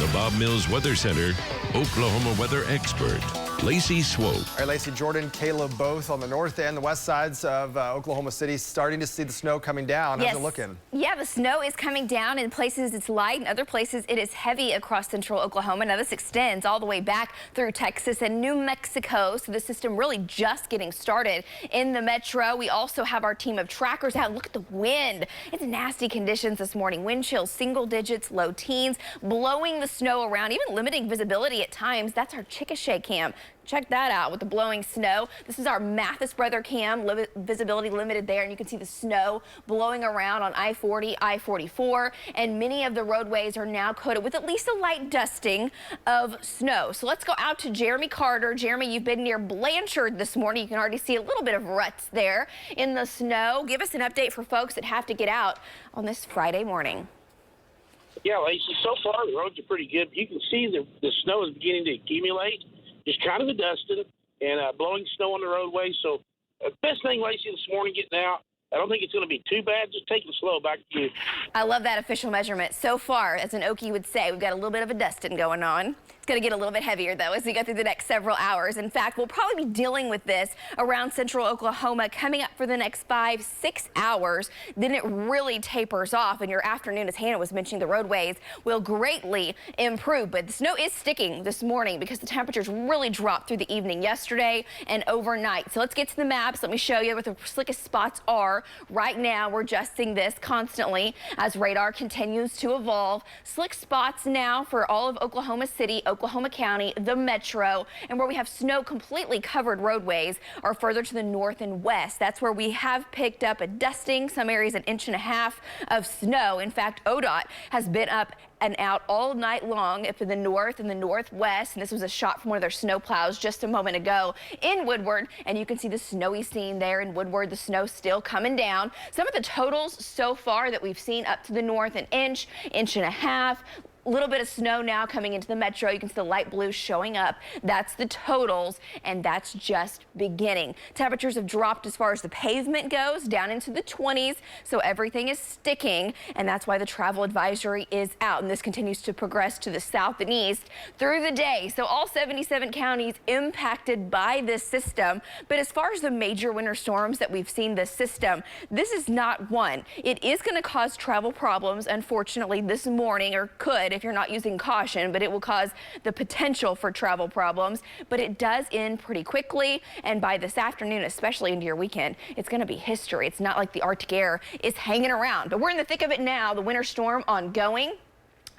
the Bob Mills Weather Center Oklahoma weather expert, Lacey Swope. All right, Lacey, Jordan, Caleb, both on the north and the west sides of Oklahoma City, starting to see the snow coming down. Yes. How's it looking? Yeah, the snow is coming down. In places it's light, in other places it is heavy across central Oklahoma. Now this extends all the way back through Texas and New Mexico, so the system really just getting started in the metro. We also have our team of trackers out. Look at the wind. It's nasty conditions this morning. Wind chills, single digits, low teens, blowing the snow around, even limiting visibility at times. That's our Chickasha cam. Check that out with the blowing snow. This is our Mathis Brother cam, visibility limited there, and you can see the snow blowing around on I-40, I-44, and many of the roadways are now coated with at least a light dusting of snow. So let's go out to Jeremy Carter. Jeremy, you've been near Blanchard this morning. You can already see a little bit of ruts there in the snow. Give us an update for folks that have to get out on this Friday morning. Yeah, Lacey, so far the roads are pretty good. You can see the snow is beginning to accumulate. Just kind of a dusting and blowing snow on the roadway. So best thing, Lacey, this morning getting out. I don't think it's going to be too bad. Just take it slow. Back to you. I love that official measurement. So far, as an Okie would say, we've got a little bit of a dusting going on. It's going to get a little bit heavier, though, as we go through the next several hours. In fact, we'll probably be dealing with this around central Oklahoma coming up for the next 5-6 hours. Then it really tapers off, and your afternoon, as Hannah was mentioning, the roadways will greatly improve. But the snow is sticking this morning because the temperatures really dropped through the evening yesterday and overnight. So let's get to the maps. Let me show you what the slickest spots are. Right now, we're adjusting this constantly as radar continues to evolve. Slick spots now for all of Oklahoma City, Oklahoma County, the metro, and where we have snow completely covered roadways are further to the north and west. That's where we have picked up a dusting, some areas 1.5 inches of snow. In fact, ODOT has been up and out all night long up in the north and the northwest, and this was a shot from one of their snow plows just a moment ago in Woodward, and you can see the snowy scene there in Woodward. The snow still coming down. Some of the totals so far that we've seen up to the north, 1 inch, 1.5 inches. A little bit of snow now coming into the metro. You can see the light blue showing up. That's the totals, and that's just beginning. Temperatures have dropped as far as the pavement goes, down into the 20s, so everything is sticking, and that's why the travel advisory is out, and this continues to progress to the south and east through the day. So all 77 counties impacted by this system, but as far as the major winter storms that we've seen this system, this is not one. It is going to cause travel problems, unfortunately, this morning, or could if you're not using caution, but it will cause the potential for travel problems. But it does end pretty quickly, and by this afternoon, especially into your weekend, it's going to be history. It's not like the Arctic air is hanging around, but we're in the thick of it now. The winter storm ongoing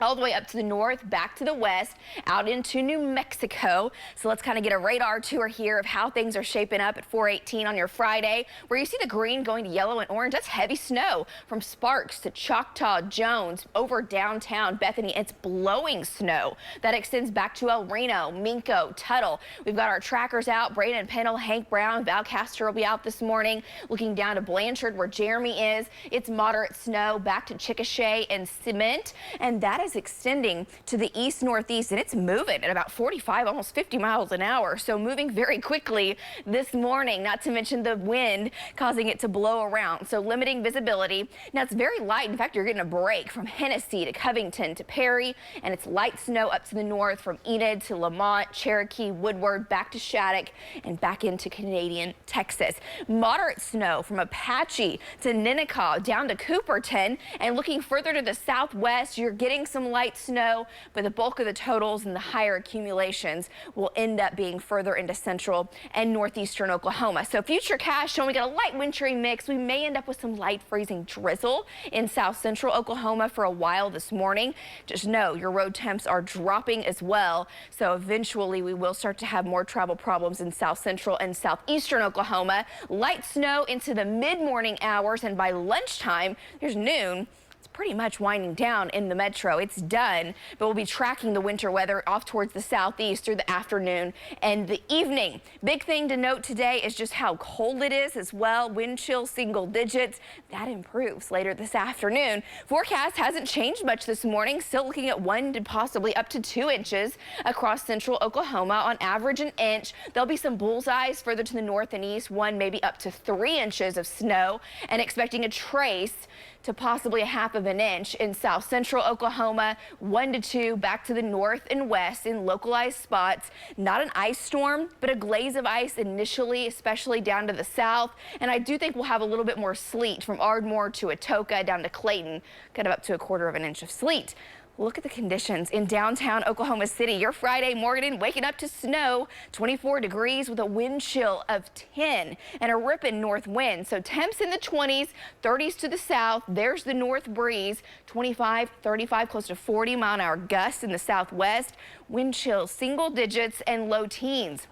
all the way up to the north, back to the west, out into New Mexico. So let's kind of get a radar tour here of how things are shaping up at 4:18 on your Friday, where you see the green going to yellow and orange. That's heavy snow from Sparks to Choctaw, Jones, over downtown Bethany. It's blowing snow that extends back to El Reno, Minco, Tuttle. We've got our trackers out. Braden Pennell, Hank Brown, Valcaster will be out this morning. Looking down to Blanchard, where Jeremy is, it's moderate snow back to Chickasha and Cement, and that is extending to the east northeast, and it's moving at about 45, almost 50 miles an hour. So moving very quickly this morning, not to mention the wind causing it to blow around. So limiting visibility. Now it's very light. In fact, you're getting a break from Hennessy to Covington to Perry, and it's light snow up to the north from Enid to Lamont, Cherokee, Woodward, back to Shattuck, and back into Canadian Texas. Moderate snow from Apache to Ninnekah down to Cooperton, and looking further to the southwest, you're getting some light snow, but the bulk of the totals and the higher accumulations will end up being further into central and northeastern Oklahoma. So futurecast showing we got a light wintry mix. We may end up with some light freezing drizzle in south central Oklahoma for a while this morning. Just know your road temps are dropping as well. So eventually we will start to have more travel problems in south central and southeastern Oklahoma. Light snow into the mid-morning hours, and by lunchtime, there's noon. Pretty much winding down in the metro. It's done, but we'll be tracking the winter weather off towards the southeast through the afternoon and the evening. Big thing to note today is just how cold it is as well. Wind chill single digits. That improves later this afternoon. Forecast hasn't changed much this morning. Still looking at 1 to possibly up to 2 inches across central Oklahoma, on average 1 inch. There'll be some bullseyes further to the north and east, 1 maybe up to 3 inches of snow, and expecting a trace to possibly a half of an inch in south central Oklahoma, 1 to 2 back to the north and west in localized spots. Not an ice storm, but a glaze of ice initially, especially down to the south. And I do think we'll have a little bit more sleet from Ardmore to Atoka down to Clayton, kind of up to a quarter of an inch of sleet. Look at the conditions in downtown Oklahoma City. Your Friday morning waking up to snow, 24 degrees with a wind chill of 10 and a ripping north wind. So temps in the 20s, 30s to the south. There's the north breeze, 25, 35, close to 40-mile-an-hour gusts in the southwest. Wind chills single digits and low teens.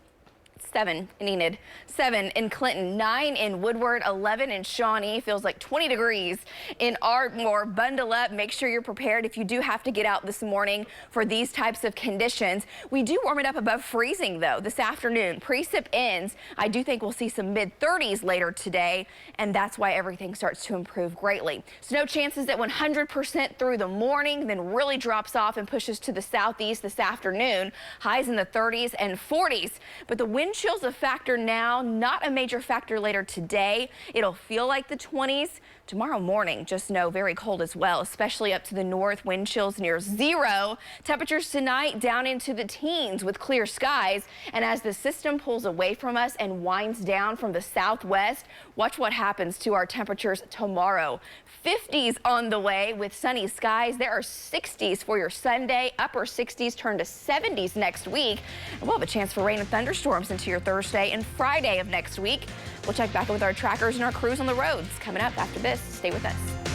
7 in Enid, 7 in Clinton, 9 in Woodward, 11 in Shawnee. Feels like 20 degrees in Ardmore. Bundle up. Make sure you're prepared if you do have to get out this morning for these types of conditions. We do warm it up above freezing, though, this afternoon. Precip ends. I do think we'll see some mid-30s later today, and that's why everything starts to improve greatly. Snow chances at 100% through the morning, then really drops off and pushes to the southeast this afternoon. Highs in the 30s and 40s, but the wind chill's a factor now, not a major factor later today. It'll feel like the 20s. Tomorrow morning, just know very cold as well, especially up to the north. Wind chills near 0. Temperatures tonight down into the teens with clear skies. And as the system pulls away from us and winds down from the southwest, watch what happens to our temperatures tomorrow. 50s on the way with sunny skies. There are 60s for your Sunday. Upper 60s turn to 70s next week. And we'll have a chance for rain and thunderstorms into your Thursday and Friday of next week. We'll check back with our trackers and our crews on the roads coming up after this. Stay with us.